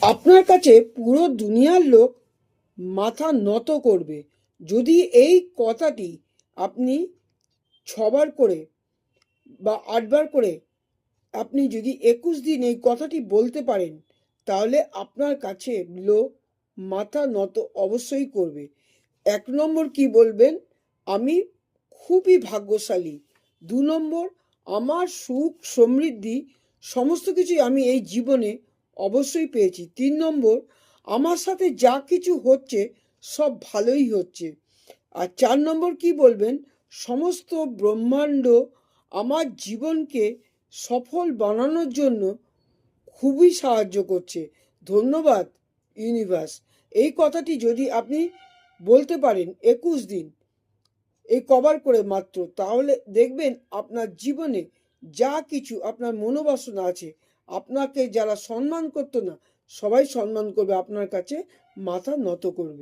আপনার কাছে পুরো দুনিয়ার লোক মাথা নত করবে যদি এই কথাটি আপনি 6বার করে বা 8বার করে আপনি যদি 21 দিন এই কথাটি বলতে পারেন, তাহলে আপনার কাছে লোক মাথা নত অবশ্যই করবে। 1 নম্বর কি বলবেন? আমি খুবই ভাগ্যশালী। 2 নম্বর, আমার সুখ সমৃদ্ধি সমস্ত কিছুই আমি এই জীবনে অবশ্যই পেয়েছি। 3 নম্বর, আমার সাথে যা কিছু হচ্ছে সব ভালোই হচ্ছে। আর 4 নম্বর কি বলবেন? সমস্ত ব্রহ্মাণ্ড আমার জীবনকে সফল বানানোর জন্য খুবই সাহায্য করছে। ধন্যবাদ ইউনিভার্স। এই কথাটি যদি আপনি বলতে পারেন 21 দিন, এই কভার করে মাত্র, তাহলে দেখবেন আপনার জীবনে যা কিছু আপনার মনোবাসনা আছে, আপনাকে যারা সম্মান করতো না সবাই সম্মান করবে, আপনার কাছে মাথা নত করবে।